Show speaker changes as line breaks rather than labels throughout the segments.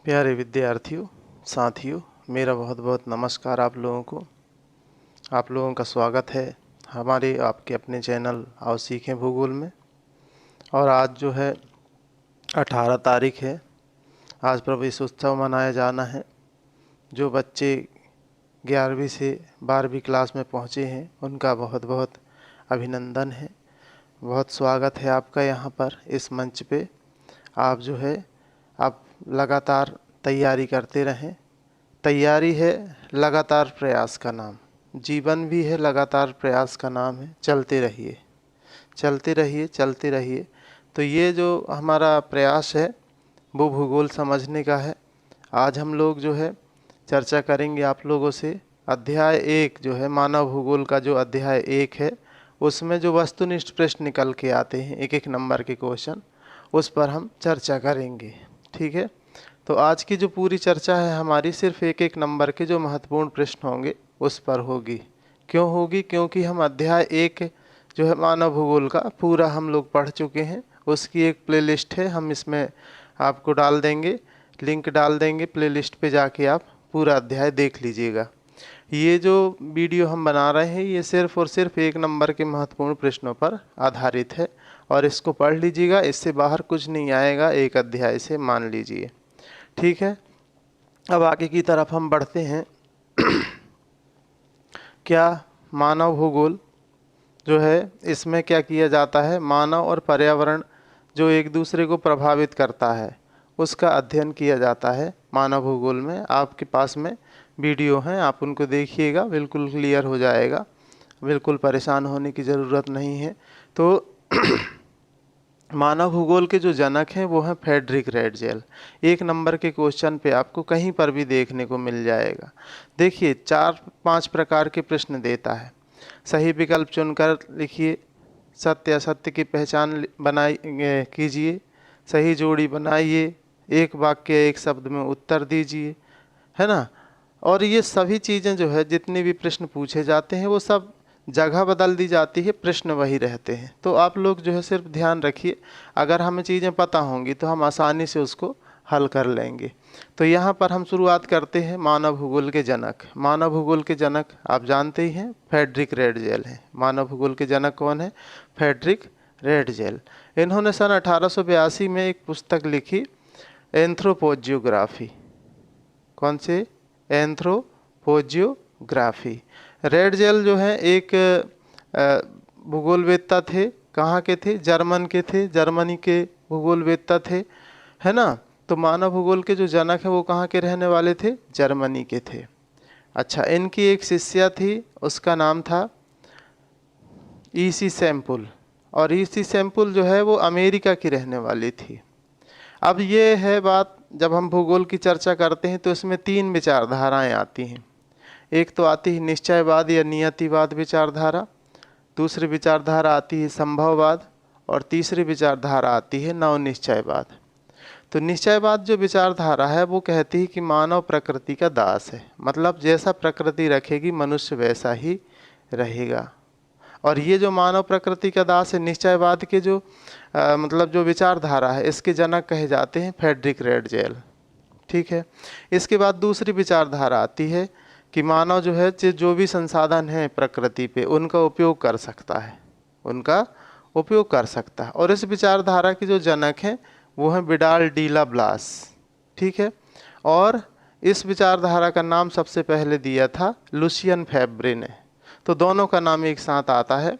प्यारे विद्यार्थियों, साथियों, मेरा बहुत बहुत नमस्कार आप लोगों को। आप लोगों का स्वागत है हमारे आपके अपने चैनल आओ सीखें भूगोल में। और आज जो है 18 तारीख है। आज प्रवेश उत्सव मनाया जाना है। जो बच्चे 11वीं से 12वीं क्लास में पहुँचे हैं उनका बहुत बहुत अभिनंदन है। बहुत स्वागत है आपका यहाँ पर इस मंच पे। आप जो है आप लगातार तैयारी करते रहें। तैयारी है लगातार प्रयास का नाम, जीवन भी है लगातार प्रयास का नाम है। चलते रहिए, चलते रहिए, चलते रहिए। तो ये जो हमारा प्रयास है वो भूगोल समझने का है। आज हम लोग जो है चर्चा करेंगे आप लोगों से अध्याय 1 जो है मानव भूगोल का जो अध्याय 1 है उसमें जो वस्तुनिष्ठ प्रश्न निकल के आते हैं, एक एक नंबर के क्वेश्चन, उस पर हम चर्चा करेंगे। ठीक है। तो आज की जो पूरी चर्चा है हमारी सिर्फ एक एक नंबर के जो महत्वपूर्ण प्रश्न होंगे उस पर होगी। क्यों होगी? क्योंकि हम अध्याय 1 जो है मानव भूगोल का पूरा हम लोग पढ़ चुके हैं। उसकी एक प्लेलिस्ट है, हम इसमें आपको डाल देंगे, लिंक डाल देंगे। प्लेलिस्ट पे जाके आप पूरा अध्याय देख लीजिएगा। ये जो वीडियो हम बना रहे हैं ये सिर्फ और सिर्फ एक नंबर के महत्वपूर्ण प्रश्नों पर आधारित है और इसको पढ़ लीजिएगा। इससे बाहर कुछ नहीं आएगा एक अध्याय से, मान लीजिए। ठीक है। अब आगे की तरफ हम बढ़ते हैं। क्या मानव भूगोल जो है इसमें क्या किया जाता है? मानव और पर्यावरण जो एक दूसरे को प्रभावित करता है उसका अध्ययन किया जाता है मानव भूगोल में। आपके पास में वीडियो हैं, आप उनको देखिएगा, बिल्कुल क्लियर हो जाएगा। बिल्कुल परेशान होने की ज़रूरत नहीं है। तो मानव भूगोल के जो जनक हैं वो हैं फ्रेडरिक रेडजेल। एक नंबर के क्वेश्चन पे आपको कहीं पर भी देखने को मिल जाएगा। देखिए 4-5 प्रकार के प्रश्न देता है। सही विकल्प चुनकर लिखिए, सत्य असत्य की पहचान बनाई कीजिए, सही जोड़ी बनाइए, एक वाक्य एक शब्द में उत्तर दीजिए, है ना। और ये सभी चीज़ें जो है जितने भी प्रश्न पूछे जाते हैं वो सब जगह बदल दी जाती है, प्रश्न वही रहते हैं। तो आप लोग जो है सिर्फ ध्यान रखिए, अगर हमें चीज़ें पता होंगी तो हम आसानी से उसको हल कर लेंगे। तो यहाँ पर हम शुरुआत करते हैं मानव भूगोल के जनक। मानव भूगोल के जनक आप जानते ही हैं, फ्रेडरिक रेडजेल हैं। मानव भूगोल के जनक कौन है? Friedrich Ratzel. इन्होंने सन 1882 में एक पुस्तक लिखी, एंथ्रोपोजियोग्राफी। कौन से? एंथ्रोपोजियोग्राफी। रेडजेल जो है एक भूगोलवेत्ता थे। कहाँ के थे? जर्मन के थे, जर्मनी के भूगोलवेत्ता थे, है ना। तो मानव भूगोल के जो जनक हैं वो कहाँ के रहने वाले थे? जर्मनी के थे। अच्छा, इनकी एक शिष्या थी, उसका नाम था ईसी सैम्पुल। और ईसी सैम्पुल जो है वो अमेरिका की रहने वाली थी। अब ये है बात, जब हम भूगोल की चर्चा करते हैं तो इसमें 3 विचारधाराएं आती हैं। एक तो आती है निश्चयवाद या नियतिवाद विचारधारा, दूसरी विचारधारा आती है संभववाद, और तीसरी विचारधारा आती है नवनिश्चयवाद। तो निश्चयवाद जो विचारधारा है वो कहती है कि मानव प्रकृति का दास है, मतलब जैसा प्रकृति रखेगी मनुष्य वैसा ही रहेगा। और ये जो मानव प्रकृति का दास है, निश्चयवाद के जो मतलब जो विचारधारा है, इसके जनक कहे जाते हैं फ्रेडरिक रेडजेल। ठीक है। इसके बाद दूसरी विचारधारा आती है कि मानव जो है जो भी संसाधन है प्रकृति पे उनका उपयोग कर सकता है, उनका उपयोग कर सकता है। और इस विचारधारा के जो जनक हैं वो हैं विडाल डी ला ब्लास। ठीक है। और इस विचारधारा का नाम सबसे पहले दिया था लुसियन फैब्रे ने। तो दोनों का नाम एक साथ आता है,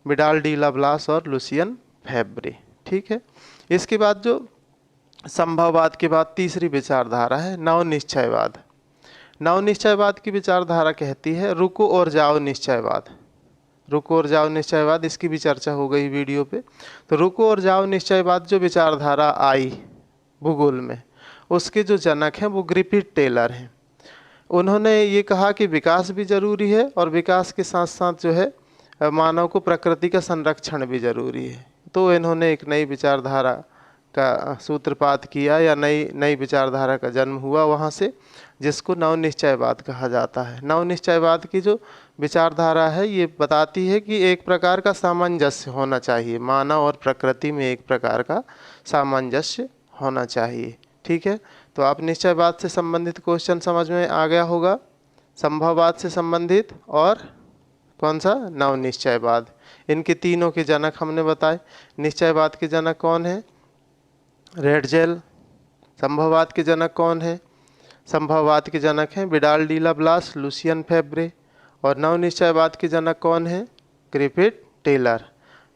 विडाल डी ला ब्लास और लुसियन फैब्रे। ठीक है। इसके बाद जो संभववाद के बाद तीसरी विचारधारा है नवनिश्चयवाद। नवनिश्चयवाद की विचारधारा कहती है रुको और जाओ निश्चयवाद। रुको और जाओ निश्चयवाद, इसकी भी चर्चा हो गई वीडियो पे। तो रुको और जाओ निश्चयवाद जो विचारधारा आई भूगोल में, उसके जो जनक हैं वो ग्रिफिथ टेलर हैं। उन्होंने ये कहा कि विकास भी ज़रूरी है और विकास के साथ साथ जो है मानव को प्रकृति का संरक्षण भी ज़रूरी है। तो इन्होंने एक नई विचारधारा का सूत्रपात किया या नई विचारधारा का जन्म हुआ वहाँ से, जिसको नवनिश्चयवाद कहा जाता है। नवनिश्चयवाद की जो विचारधारा है ये बताती है कि एक प्रकार का सामंजस्य होना चाहिए, मानव और प्रकृति में एक प्रकार का सामंजस्य होना चाहिए। ठीक है, तो आप निश्चयवाद से संबंधित क्वेश्चन समझ में आ गया होगा, संभववाद से संबंधित और कौन सा, नव निश्चयवाद। इनके तीनों के जनक हमने बताए। निश्चयवाद के जनक कौन है, रेडजेल। संभववाद के जनक कौन है, संभववाद के जनक हैं विडाल डी लाप्लास, लुसियन फेब्रे। और नव निश्चयवाद के जनक कौन है, ग्रिफिथ टेलर।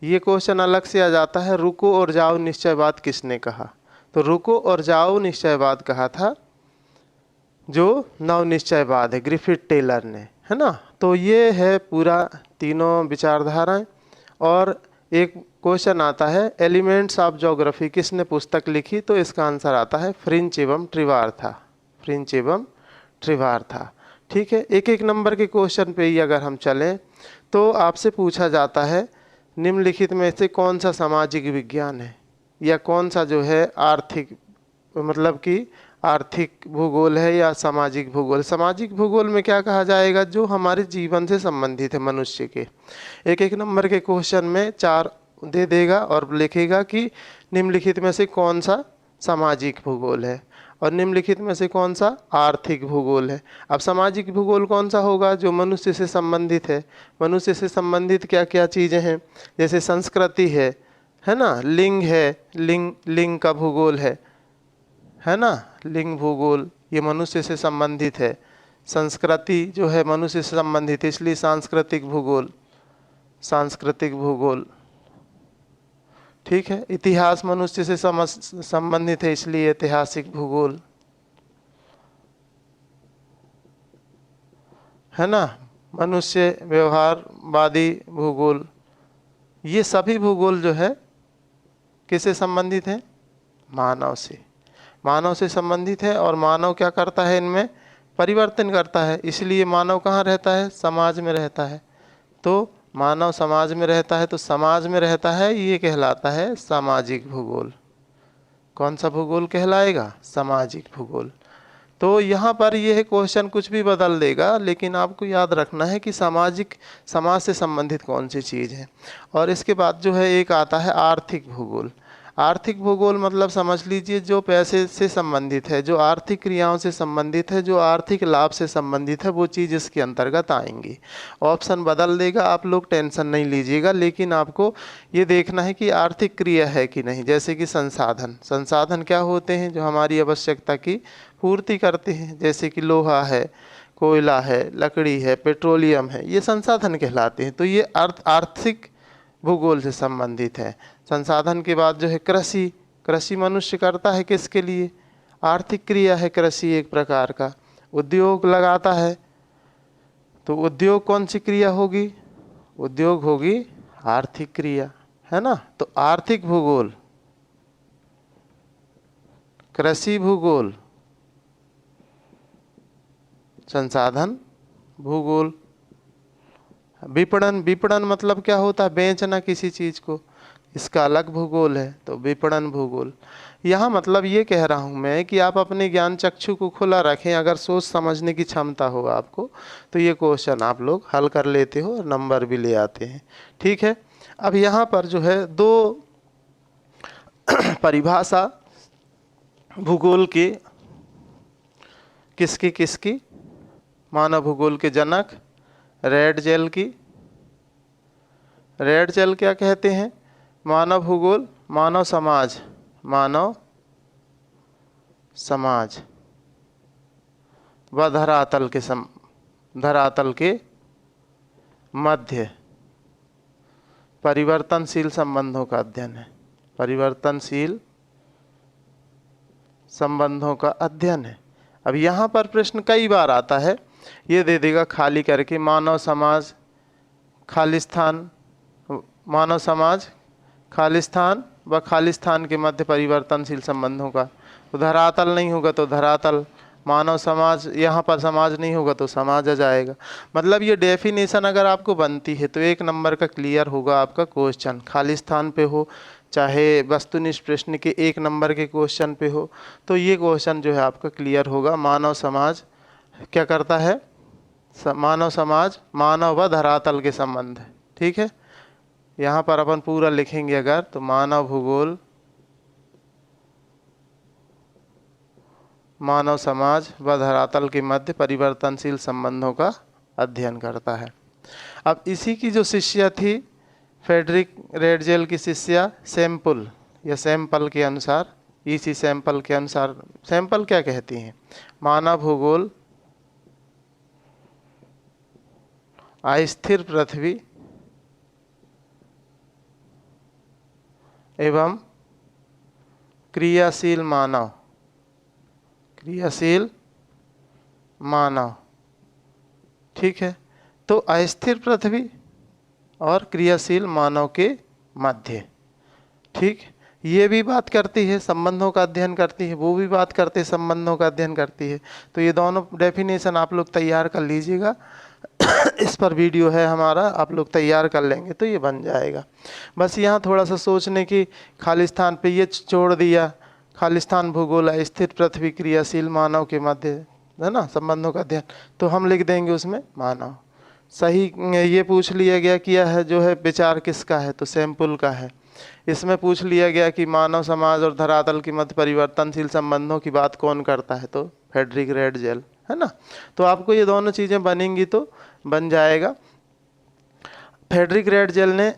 ये क्वेश्चन अलग से आ जाता है, रुको और जाओ निश्चयवाद किसने कहा, तो रुको और जाओ निश्चयवाद कहा था जो नव निश्चयवाद है, ग्रिफिथ टेलर ने, है ना। तो ये है पूरा तीनों विचारधाराएं। और एक क्वेश्चन आता है एलिमेंट्स ऑफ ज्योग्राफी किसने पुस्तक लिखी, तो इसका आंसर आता है फ्रिंच एवं ट्रिवार था, फ्रिंच एवं ट्रिवार था। ठीक है, एक एक नंबर के क्वेश्चन पे ही अगर हम चलें तो आपसे पूछा जाता है निम्नलिखित में से कौन सा सामाजिक विज्ञान है, या कौन सा जो है आर्थिक, मतलब कि आर्थिक भूगोल है या सामाजिक भूगोल। सामाजिक भूगोल में क्या कहा जाएगा, जो हमारे जीवन से संबंधित है मनुष्य के। एक एक नंबर के क्वेश्चन में 4 दे देगा और लिखेगा कि निम्नलिखित में से कौन सा सामाजिक भूगोल है और निम्नलिखित में से कौन सा आर्थिक भूगोल है। अब सामाजिक भूगोल कौन सा होगा, जो मनुष्य से संबंधित है। मनुष्य से संबंधित क्या क्या चीज़ें हैं, जैसे संस्कृति है ना, लिंग है, लिंग का भूगोल है ना, लिंग भूगोल ये मनुष्य से संबंधित है। संस्कृति जो है मनुष्य से संबंधित है, इसलिए सांस्कृतिक भूगोल, सांस्कृतिक भूगोल। ठीक है, इतिहास मनुष्य से संबंधित है, इसलिए ऐतिहासिक भूगोल, है ना। मनुष्य व्यवहारवादी भूगोल, ये सभी भूगोल जो है किससे संबंधित है, मानव से, मानव से संबंधित है। और मानव क्या करता है, इनमें परिवर्तन करता है, इसलिए मानव कहाँ रहता है, समाज में रहता है। तो मानव समाज में रहता है, तो समाज में रहता है, ये कहलाता है सामाजिक भूगोल। कौन सा भूगोल कहलाएगा, सामाजिक भूगोल। तो यहाँ पर यह क्वेश्चन कुछ भी बदल देगा, लेकिन आपको याद रखना है कि समाज से संबंधित कौन सी चीज़ है। और इसके बाद जो है एक आता है आर्थिक भूगोल। आर्थिक भूगोल मतलब समझ लीजिए जो पैसे से संबंधित है, जो आर्थिक क्रियाओं से संबंधित है, जो आर्थिक लाभ से संबंधित है, वो चीज़ इसके अंतर्गत आएंगी। ऑप्शन बदल देगा, आप लोग टेंशन नहीं लीजिएगा, लेकिन आपको ये देखना है कि आर्थिक क्रिया है कि नहीं। जैसे कि संसाधन क्या होते हैं, जो हमारी आवश्यकता की पूर्ति करते हैं, जैसे कि लोहा है, कोयला है, लकड़ी है, पेट्रोलियम है, ये संसाधन कहलाते हैं। तो ये आर्थिक भूगोल से संबंधित है। संसाधन के बाद जो है कृषि मनुष्य करता है किसके लिए, आर्थिक क्रिया है कृषि एक प्रकार का। उद्योग लगाता है, तो उद्योग कौन सी क्रिया होगी, उद्योग होगी आर्थिक क्रिया, है ना। तो आर्थिक भूगोल, कृषि भूगोल, संसाधन भूगोल। विपणन मतलब क्या होता है, बेचना किसी चीज़ को, इसका अलग भूगोल है, तो विपणन भूगोल। यहाँ मतलब ये कह रहा हूँ मैं कि आप अपने ज्ञान चक्षु को खुला रखें, अगर सोच समझने की क्षमता हो आपको, तो ये क्वेश्चन आप लोग हल कर लेते हो और नंबर भी ले आते हैं। ठीक है, अब यहाँ पर जो है 2 परिभाषा भूगोल के, किसकी, मानव भूगोल के जनक रेडजेल की। रेडजेल क्या कहते हैं, मानव भूगोल, मानव समाज व धरातल के मध्य परिवर्तनशील संबंधों का अध्ययन है, परिवर्तनशील संबंधों का अध्ययन है। अब यहाँ पर प्रश्न कई बार आता है, ये दे देगा खाली करके, मानव समाज खालिस्तान, मानव समाज खालिस्तान व खालिस्तान के मध्य परिवर्तनशील संबंधों का। तो धरातल नहीं होगा तो धरातल, मानव समाज, यहाँ पर समाज नहीं होगा तो समाज आ जाएगा। मतलब ये डेफिनेशन अगर आपको बनती है तो 1 नंबर का क्लियर होगा आपका क्वेश्चन, खालिस्तान पे हो चाहे वस्तुनिष्ठ प्रश्न के 1 नंबर के क्वेश्चन पे हो, तो ये क्वेश्चन जो है आपका क्लियर होगा। मानव समाज क्या करता है, मानव समाज मानव व धरातल के संबंध। ठीक है, यहाँ पर अपन पूरा लिखेंगे अगर, तो मानव भूगोल मानव समाज व धरातल के मध्य परिवर्तनशील संबंधों का अध्ययन करता है। अब इसी की जो शिष्या थी फ्रेडरिक रेडजेल की शिष्या सैंपल या सैंपल के अनुसार, इसी सैंपल के अनुसार, सैंपल क्या कहती हैं, मानव भूगोल अस्थिर पृथ्वी एवं क्रियाशील मानव, क्रियाशील मानव, ठीक है। तो अस्थिर पृथ्वी और क्रियाशील मानव के मध्य, ठीक, ये भी बात करती है संबंधों का अध्ययन करती है, वो भी बात करते हैं संबंधों का अध्ययन करती है। तो ये दोनों डेफिनेशन आप लोग तैयार कर लीजिएगा इस पर वीडियो है हमारा, आप लोग तैयार कर लेंगे तो ये बन जाएगा। बस यहाँ थोड़ा सा सोचने की, खालिस्तान पे ये छोड़ दिया, खालिस्तान भूगोल स्थिर पृथ्वी क्रियाशील मानव के मध्य, है ना, संबंधों का अध्ययन, तो हम लिख देंगे उसमें मानव। सही ये पूछ लिया गया कि यह है जो है विचार किसका है, तो सैंपल का है। इसमें पूछ लिया गया कि मानव समाज और धरातल के मध्य परिवर्तनशील संबंधों की बात कौन करता है, तो फ्रेडरिक रेडजेल, है ना। तो आपको ये दोनों चीज़ें बनेंगी तो बन जाएगा। फ्रेडरिक रेडजेल ने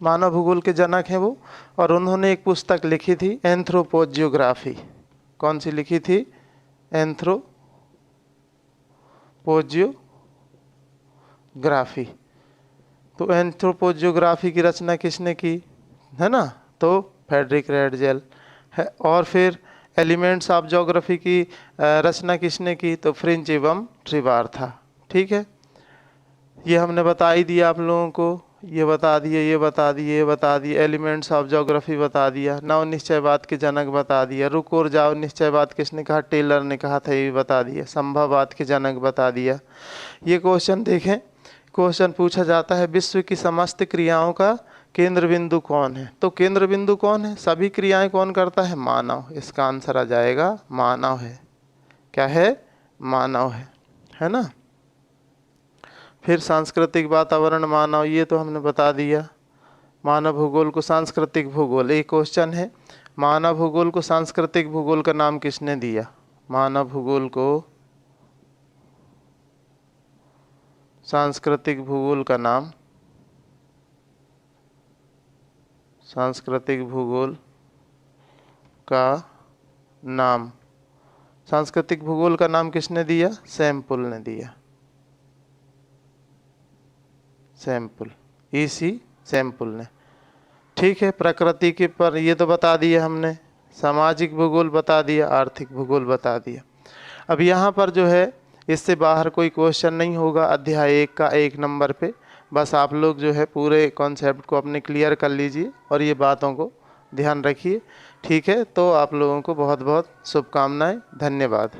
मानव भूगोल के जनक हैं वो, और उन्होंने एक पुस्तक लिखी थी एंथ्रोपोजियोग्राफी। कौन सी लिखी थी, एंथ्रोपोजियोग्राफी। तो एंथ्रोपोजियोग्राफी की रचना किसने की, है ना, तो फ्रेडरिक रेडजेल है। और फिर एलिमेंट्स ऑफ ज्योग्राफी की रचना किसने की, तो फ्रिंच एवं ट्रिबार था, ठीक है। ये हमने बता ही दिया आप लोगों को, ये बता दिए, ये बता दिए, ये बता दिए, एलिमेंट्स ऑफ ज्योग्राफी बता दिया, नव निश्चयवाद के जनक बता दिया, रुक और जाओ निश्चयवाद किसने कहा, टेलर ने कहा था, ये बता दिया, संभववाद के जनक बता दिया। ये क्वेश्चन देखें, क्वेश्चन पूछा जाता है विश्व की समस्त क्रियाओं का केंद्र बिंदु कौन है, तो केंद्र बिंदु कौन है, सभी क्रियाएं कौन करता है, मानव। इसका आंसर आ जाएगा मानव है। क्या है, मानव है ना। फिर सांस्कृतिक वातावरण मानव, ये तो हमने बता दिया। मानव भूगोल को सांस्कृतिक भूगोल, एक क्वेश्चन है, मानव भूगोल को सांस्कृतिक भूगोल का नाम किसने दिया, मानव भूगोल को सांस्कृतिक भूगोल का नाम, सांस्कृतिक भूगोल का नाम, सांस्कृतिक भूगोल का नाम किसने दिया, सैंपल ने दिया, सैंपल, इसी सैंपल ने, ठीक है। प्रकृति के पर ये तो बता दिया हमने, सामाजिक भूगोल बता दिया, आर्थिक भूगोल बता दिया। अब यहाँ पर जो है इससे बाहर कोई क्वेश्चन नहीं होगा अध्याय 1 का 1 नंबर पे। बस आप लोग जो है पूरे कॉन्सेप्ट को अपने क्लियर कर लीजिए और ये बातों को ध्यान रखिए, ठीक है। तो आप लोगों को बहुत बहुत शुभकामनाएं, धन्यवाद।